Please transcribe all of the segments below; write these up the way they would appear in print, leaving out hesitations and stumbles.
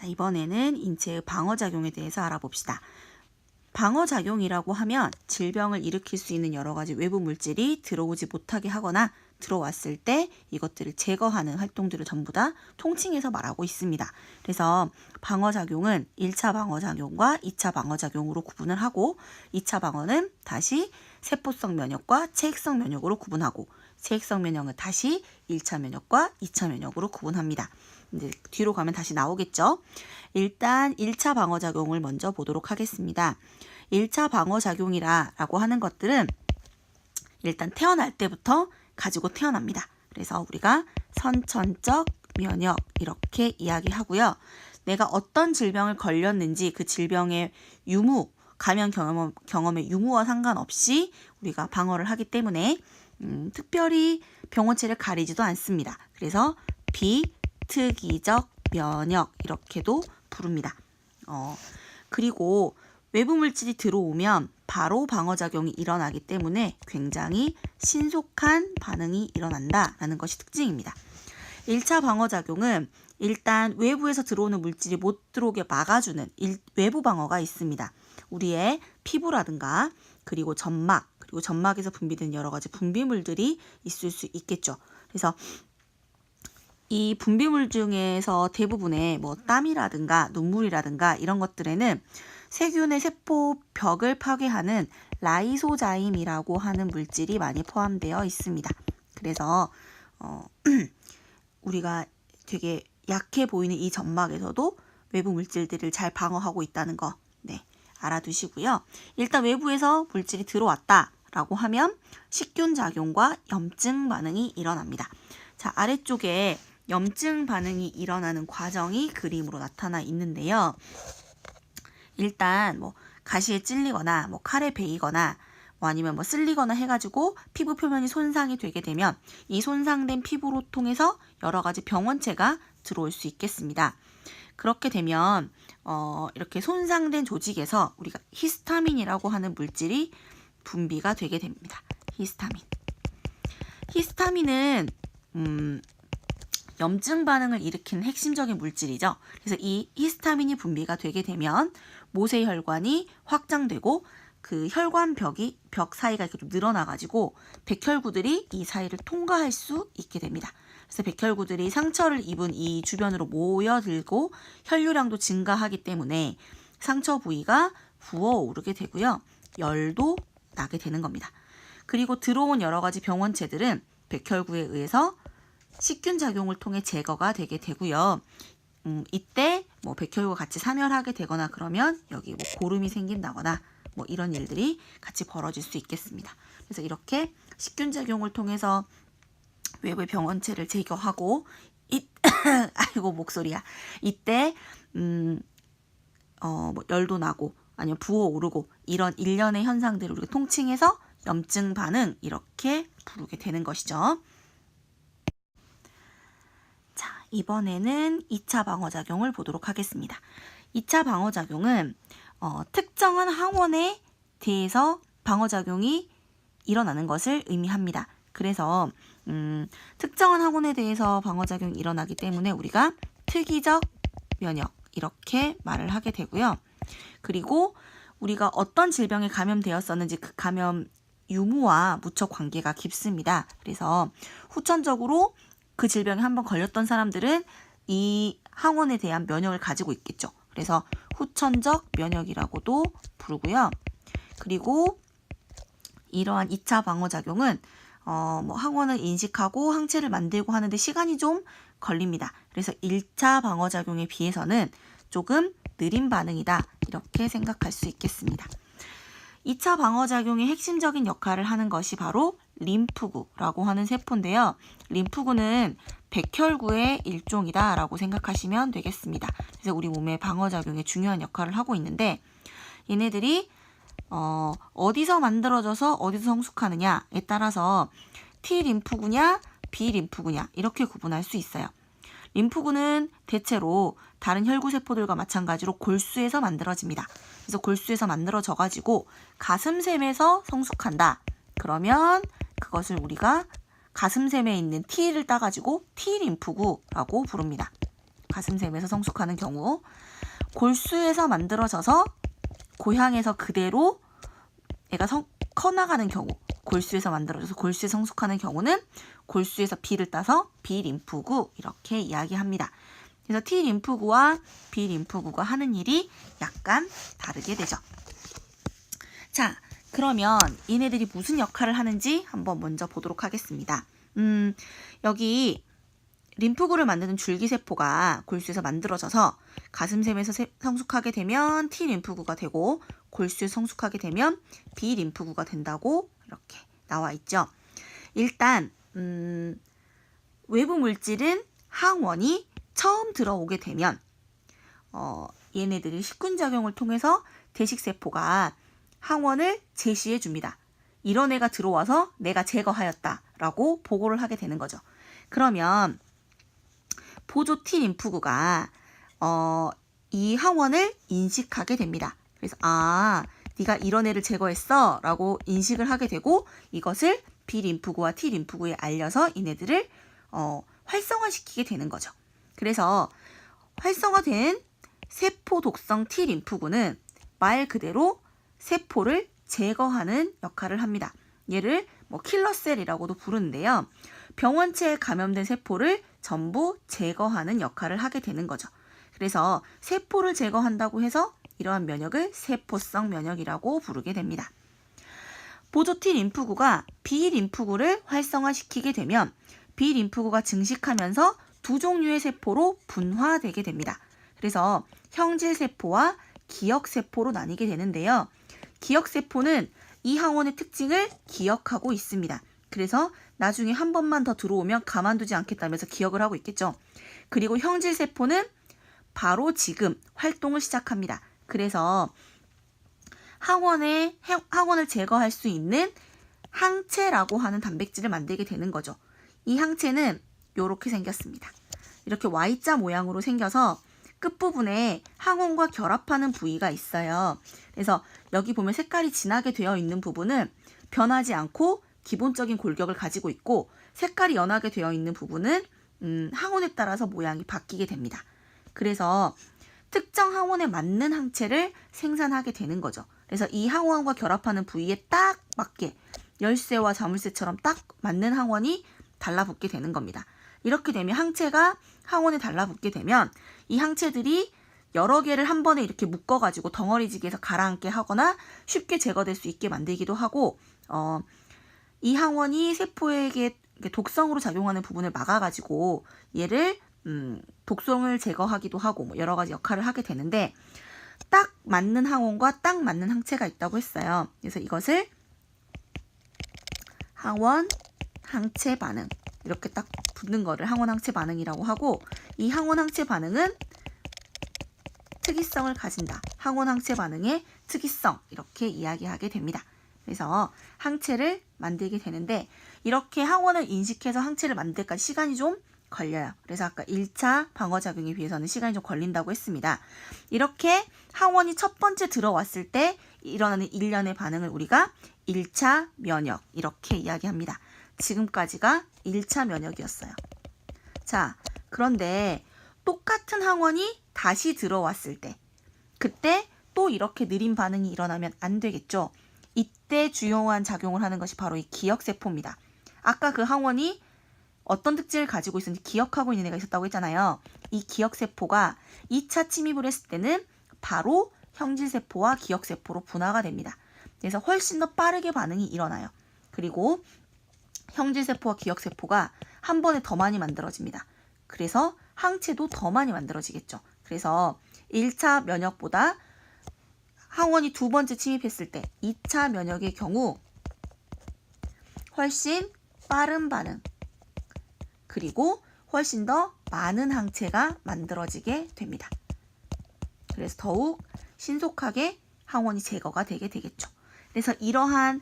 자, 이번에는 인체의 방어작용에 대해서 알아봅시다. 방어작용이라고 하면 질병을 일으킬 수 있는 여러 가지 외부 물질이 들어오지 못하게 하거나 들어왔을 때 이것들을 제거하는 활동들을 전부 다 통칭해서 말하고 있습니다. 그래서 방어작용은 1차 방어작용과 2차 방어작용으로 구분을 하고 2차 방어는 다시 세포성 면역과 체액성 면역으로 구분하고 체액성 면역은 다시 1차 면역과 2차 면역으로 구분합니다. 이제 뒤로 가면 다시 나오겠죠. 일단 1차 방어작용을 먼저 보도록 하겠습니다. 1차 방어작용이라고 하는 것들은 일단 태어날 때부터 가지고 태어납니다. 그래서 우리가 선천적 면역 이렇게 이야기하고요. 내가 어떤 질병을 걸렸는지 그 질병의 유무, 감염 경험의 유무와 상관없이 우리가 방어를 하기 때문에 특별히 병원체를 가리지도 않습니다. 그래서 비특이적 면역 이렇게도 부릅니다. 그리고 외부 물질이 들어오면 바로 방어작용이 일어나기 때문에 굉장히 신속한 반응이 일어난다라는 것이 특징입니다. 1차 방어작용은 일단 외부에서 들어오는 물질이 못 들어오게 막아주는 외부 방어가 있습니다. 우리의 피부라든가 그리고 점막, 그리고 점막에서 분비되는 여러 가지 분비물들이 있을 수 있겠죠. 그래서 이 분비물 중에서 대부분의 땀이라든가 눈물이라든가 이런 것들에는 세균의 세포 벽을 파괴하는 라이소자임이라고 하는 물질이 많이 포함되어 있습니다. 그래서 우리가 되게 약해 보이는 이 점막에서도 외부 물질들을 잘 방어하고 있다는 거 알아두시고요. 일단 외부에서 물질이 들어왔다라고 하면 식균 작용과 염증 반응이 일어납니다. 자, 아래쪽에 염증 반응이 일어나는 과정이 그림으로 나타나 있는데요. 일단 가시에 찔리거나 칼에 베이거나 아니면 쓸리거나 해가지고 피부 표면이 손상이 되게 되면 이 손상된 피부로 통해서 여러 가지 병원체가 들어올 수 있겠습니다. 그렇게 되면 이렇게 손상된 조직에서 우리가 히스타민이라고 하는 물질이 분비가 되게 됩니다. 히스타민은 염증 반응을 일으키는 핵심적인 물질이죠. 그래서 이 히스타민이 분비가 되게 되면 모세혈관이 확장되고 그 혈관 벽 사이가 이렇게 좀 늘어나가지고 백혈구들이 이 사이를 통과할 수 있게 됩니다. 그래서 백혈구들이 상처를 입은 이 주변으로 모여들고 혈류량도 증가하기 때문에 상처 부위가 부어오르게 되고요. 열도 나게 되는 겁니다. 그리고 들어온 여러 가지 병원체들은 백혈구에 의해서 식균 작용을 통해 제거가 되게 되고요. 이때 백혈구가 같이 사멸하게 되거나 그러면 여기 고름이 생긴다거나 이런 일들이 같이 벌어질 수 있겠습니다. 그래서 이렇게 식균 작용을 통해서 외부의 병원체를 제거하고 아이고 목소리야. 이때 열도 나고 아니면 부어오르고 이런 일련의 현상들을 우리가 통칭해서 염증 반응 이렇게 부르게 되는 것이죠. 자, 이번에는 2차 방어작용을 보도록 하겠습니다. 2차 방어작용은 특정한 항원에 대해서 방어작용이 일어나는 것을 의미합니다. 그래서 특정한 항원에 대해서 방어작용이 일어나기 때문에 우리가 특이적 면역 이렇게 말을 하게 되고요. 그리고 우리가 어떤 질병에 감염되었었는지 그 감염 유무와 무척 관계가 깊습니다. 그래서 후천적으로 그 질병에 한번 걸렸던 사람들은 이 항원에 대한 면역을 가지고 있겠죠. 그래서 후천적 면역이라고도 부르고요. 그리고 이러한 2차 방어작용은 항원을 인식하고 항체를 만들고 하는데 시간이 좀 걸립니다. 그래서 1차 방어작용에 비해서는 조금 느린 반응이다 이렇게 생각할 수 있겠습니다. 2차 방어작용의 핵심적인 역할을 하는 것이 바로 림프구라고 하는 세포인데요. 림프구는 백혈구의 일종이다 라고 생각하시면 되겠습니다. 그래서 우리 몸의 방어작용에 중요한 역할을 하고 있는데 얘네들이 어디서 만들어져서 어디서 성숙하느냐에 따라서 T림프구냐 B림프구냐 이렇게 구분할 수 있어요. 림프구는 대체로 다른 혈구세포들과 마찬가지로 골수에서 만들어집니다. 그래서 골수에서 만들어져가지고 가슴샘에서 성숙한다. 그러면 그것을 우리가 가슴샘에 있는 T를 따가지고 T림프구라고 부릅니다. 가슴샘에서 성숙하는 경우, 골수에서 만들어져서 고향에서 그대로 애가 커나가는 경우, 골수에서 만들어져서 골수에 성숙하는 경우는 골수에서 B를 따서 B림프구 이렇게 이야기합니다. 그래서 T림프구와 B림프구가 하는 일이 약간 다르게 되죠. 자, 그러면 얘네들이 무슨 역할을 하는지 한번 먼저 보도록 하겠습니다. 여기 림프구를 만드는 줄기세포가 골수에서 만들어져서 가슴샘에서 성숙하게 되면 T림프구가 되고 골수에 성숙하게 되면 B림프구가 된다고 이렇게 나와 있죠. 일단 외부 물질은 항원이 처음 들어오게 되면 얘네들이 식균작용을 통해서 대식세포가 항원을 제시해 줍니다. 이런 애가 들어와서 내가 제거하였다라고 보고를 하게 되는 거죠. 그러면 보조 T림프구가 이 항원을 인식하게 됩니다. 그래서 네가 이런 애를 제거했어 라고 인식을 하게 되고 이것을 B림프구와 T림프구에 알려서 얘네들을 활성화시키게 되는 거죠. 그래서 활성화된 세포 독성 T림프구는 말 그대로 세포를 제거하는 역할을 합니다. 얘를 킬러셀이라고도 부르는데요. 병원체에 감염된 세포를 전부 제거하는 역할을 하게 되는 거죠. 그래서 세포를 제거한다고 해서 이러한 면역을 세포성 면역이라고 부르게 됩니다. 보조 T림프구가 B림프구를 활성화시키게 되면 B림프구가 증식하면서 두 종류의 세포로 분화되게 됩니다. 그래서 형질세포와 기억세포로 나뉘게 되는데요. 기억세포는 이 항원의 특징을 기억하고 있습니다. 그래서 나중에 한 번만 더 들어오면 가만두지 않겠다면서 기억을 하고 있겠죠. 그리고 형질세포는 바로 지금 활동을 시작합니다. 그래서 항원을 제거할 수 있는 항체라고 하는 단백질을 만들게 되는 거죠. 이 항체는 이렇게 생겼습니다. 이렇게 Y자 모양으로 생겨서 끝부분에 항원과 결합하는 부위가 있어요. 그래서 여기 보면 색깔이 진하게 되어 있는 부분은 변하지 않고 기본적인 골격을 가지고 있고 색깔이 연하게 되어 있는 부분은 항원에 따라서 모양이 바뀌게 됩니다. 그래서 특정 항원에 맞는 항체를 생산하게 되는 거죠. 그래서 이 항원과 결합하는 부위에 딱 맞게 열쇠와 자물쇠처럼 딱 맞는 항원이 달라붙게 되는 겁니다. 이렇게 되면 항체가 항원에 달라붙게 되면 이 항체들이 여러 개를 한 번에 이렇게 묶어가지고 덩어리지기해서 가라앉게 하거나 쉽게 제거될 수 있게 만들기도 하고 이 항원이 세포에게 독성으로 작용하는 부분을 막아가지고 얘를 독성을 제거하기도 하고 여러 가지 역할을 하게 되는데 딱 맞는 항원과 딱 맞는 항체가 있다고 했어요. 그래서 이것을 항원 항체 반응 이렇게 딱 붙는 거를 항원 항체 반응이라고 하고 이 항원 항체 반응은 특이성을 가진다. 항원 항체 반응의 특이성 이렇게 이야기하게 됩니다. 그래서 항체를 만들게 되는데 이렇게 항원을 인식해서 항체를 만들 때까지 시간이 좀 걸려요. 그래서 아까 1차 방어작용에 비해서는 시간이 좀 걸린다고 했습니다. 이렇게 항원이 첫 번째 들어왔을 때 일어나는 일련의 반응을 우리가 1차 면역 이렇게 이야기합니다. 지금까지가 1차 면역이었어요. 자, 그런데 똑같은 항원이 다시 들어왔을 때 그때 또 이렇게 느린 반응이 일어나면 안 되겠죠. 이때 주요한 작용을 하는 것이 바로 이 기억세포입니다. 아까 그 항원이 어떤 특징을 가지고 있었는지 기억하고 있는 애가 있었다고 했잖아요. 이 기억세포가 2차 침입을 했을 때는 바로 형질세포와 기억세포로 분화가 됩니다. 그래서 훨씬 더 빠르게 반응이 일어나요. 그리고 형질세포와 기억세포가 한 번에 더 많이 만들어집니다. 그래서 항체도 더 많이 만들어지겠죠. 그래서 1차 면역보다 항원이 두 번째 침입했을 때 2차 면역의 경우 훨씬 빠른 반응 그리고 훨씬 더 많은 항체가 만들어지게 됩니다. 그래서 더욱 신속하게 항원이 제거가 되게 되겠죠. 그래서 이러한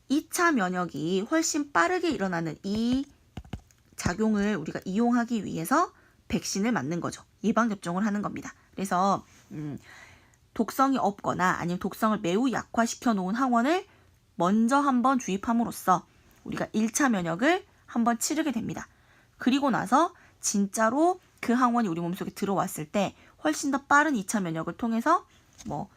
2차 면역이 훨씬 빠르게 일어나는 이 작용을 우리가 이용하기 위해서 백신을 맞는 거죠. 예방접종을 하는 겁니다. 그래서 독성이 없거나 아니면 독성을 매우 약화시켜 놓은 항원을 먼저 한번 주입함으로써 우리가 1차 면역을 한번 치르게 됩니다. 그리고 나서 진짜로 그 항원이 우리 몸속에 들어왔을 때 훨씬 더 빠른 2차 면역을 통해서 뭐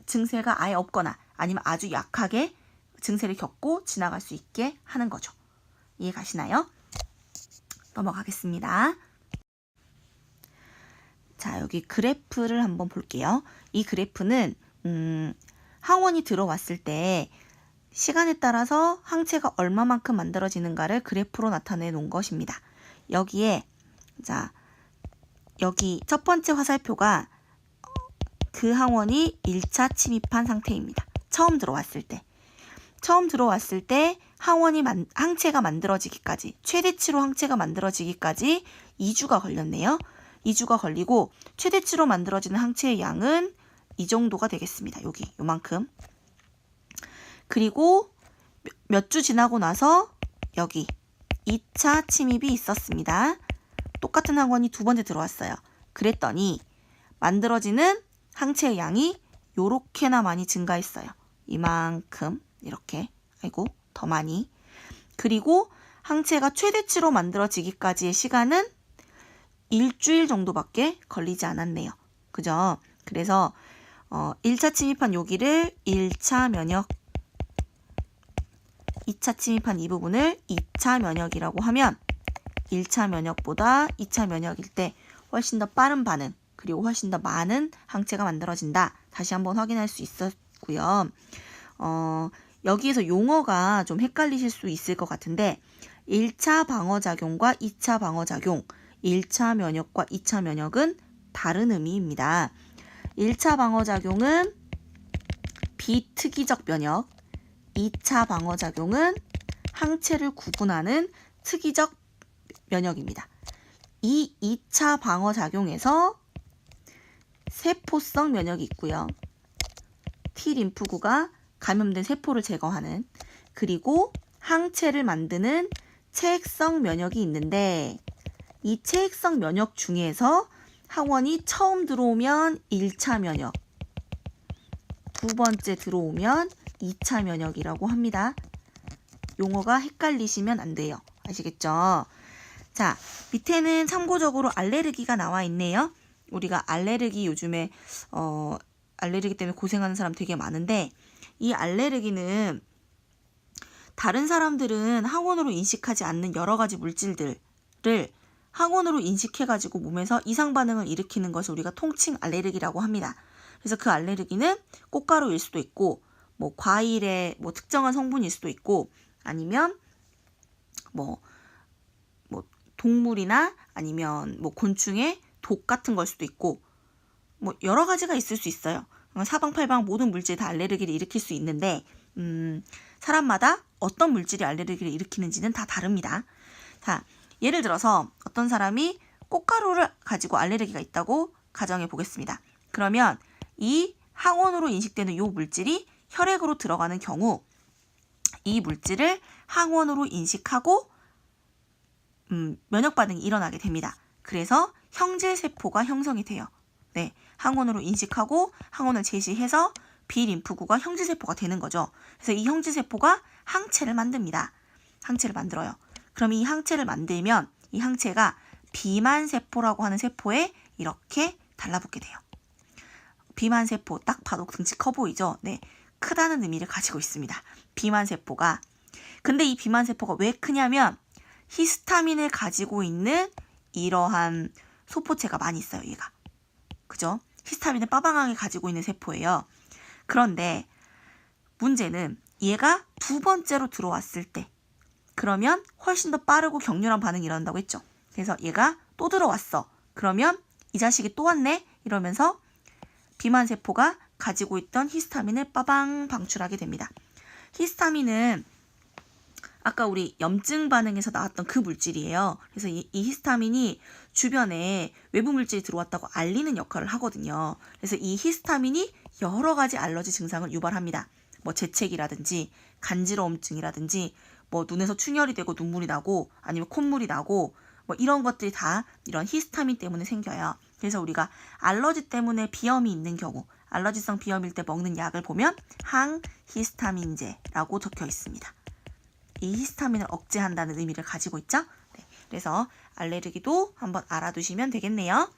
증세가 아예 없거나 아니면 아주 약하게 증세를 겪고 지나갈 수 있게 하는 거죠. 이해 가시나요? 넘어가겠습니다. 자, 여기 그래프를 한번 볼게요. 이 그래프는 항원이 들어왔을 때 시간에 따라서 항체가 얼마만큼 만들어지는가를 그래프로 나타내 놓은 것입니다. 여기에 자, 여기 첫 번째 화살표가 그 항원이 1차 침입한 상태입니다. 처음 들어왔을 때 항체가 만들어지기까지 최대치로 항체가 만들어지기까지 2주가 걸렸네요. 2주가 걸리고 최대치로 만들어지는 항체의 양은 이 정도가 되겠습니다. 여기 요만큼. 그리고 몇 주 지나고 나서 여기 2차 침입이 있었습니다. 똑같은 항원이 두 번째 들어왔어요. 그랬더니 만들어지는 항체의 양이 요렇게나 많이 증가했어요. 이만큼 이렇게 아이고 더 많이. 그리고 항체가 최대치로 만들어지기까지의 시간은 일주일 정도밖에 걸리지 않았네요. 그죠? 그래서 1차 침입한 여기를 1차 면역, 2차 침입한 이 부분을 2차 면역이라고 하면 1차 면역보다 2차 면역일 때 훨씬 더 빠른 반응, 그리고 훨씬 더 많은 항체가 만들어진다. 다시 한번 확인할 수 있었고요. 여기에서 용어가 좀 헷갈리실 수 있을 것 같은데 1차 방어작용과 2차 방어작용, 1차 면역과 2차 면역은 다른 의미입니다. 1차 방어작용은 비특이적 면역, 2차 방어작용은 항체를 구분하는 특이적 면역입니다. 이 2차 방어작용에서 세포성 면역이 있고요. T림프구가 감염된 세포를 제거하는, 그리고 항체를 만드는 체액성 면역이 있는데 이 체액성 면역 중에서 항원이 처음 들어오면 1차 면역, 두 번째 들어오면 2차 면역이라고 합니다. 용어가 헷갈리시면 안 돼요. 아시겠죠? 자, 밑에는 참고적으로 알레르기가 나와 있네요. 우리가 알레르기 요즘에 알레르기 때문에 고생하는 사람 되게 많은데 이 알레르기는 다른 사람들은 항원으로 인식하지 않는 여러 가지 물질들을 항원으로 인식해가지고 몸에서 이상 반응을 일으키는 것을 우리가 통칭 알레르기라고 합니다. 그래서 그 알레르기는 꽃가루일 수도 있고, 뭐 과일의 뭐 특정한 성분일 수도 있고, 아니면 뭐 동물이나 아니면 뭐 곤충의 독 같은 걸 수도 있고, 뭐 여러 가지가 있을 수 있어요. 사방팔방 모든 물질이 다 알레르기를 일으킬 수 있는데 사람마다 어떤 물질이 알레르기를 일으키는지는 다 다릅니다. 자, 예를 들어서 어떤 사람이 꽃가루를 가지고 알레르기가 있다고 가정해 보겠습니다. 그러면 이 항원으로 인식되는 이 물질이 혈액으로 들어가는 경우 이 물질을 항원으로 인식하고 면역 반응이 일어나게 됩니다. 그래서 형제세포가 형성이 돼요. 네, 항원으로 인식하고 항원을 제시해서 B림프구가 형제세포가 되는 거죠. 그래서 이 형제세포가 항체를 만듭니다. 항체를 만들어요. 그럼 이 항체를 만들면 이 항체가 비만세포라고 하는 세포에 이렇게 달라붙게 돼요. 비만세포 딱 봐도 등치 커 보이죠? 네, 크다는 의미를 가지고 있습니다. 비만세포가. 근데 이 비만세포가 왜 크냐면 히스타민을 가지고 있는 이러한 소포체가 많이 있어요, 얘가. 그죠? 히스타민을 빠방하게 가지고 있는 세포예요. 그런데 문제는 얘가 두 번째로 들어왔을 때 그러면 훨씬 더 빠르고 격렬한 반응이 일어난다고 했죠. 그래서 얘가 또 들어왔어. 그러면 이 자식이 또 왔네? 이러면서 비만세포가 가지고 있던 히스타민을 빠방 방출하게 됩니다. 히스타민은 아까 우리 염증 반응에서 나왔던 그 물질이에요. 그래서 이 히스타민이 주변에 외부 물질이 들어왔다고 알리는 역할을 하거든요. 그래서 이 히스타민이 여러 가지 알러지 증상을 유발합니다. 뭐 재채기라든지 간지러움증이라든지 뭐 눈에서 충혈이 되고 눈물이 나고 아니면 콧물이 나고 뭐 이런 것들이 다 이런 히스타민 때문에 생겨요. 그래서 우리가 알러지 때문에 비염이 있는 경우, 알러지성 비염일 때 먹는 약을 보면 항히스타민제라고 적혀 있습니다. 이 히스타민을 억제한다는 의미를 가지고 있죠. 네, 그래서 알레르기도 한번 알아두시면 되겠네요.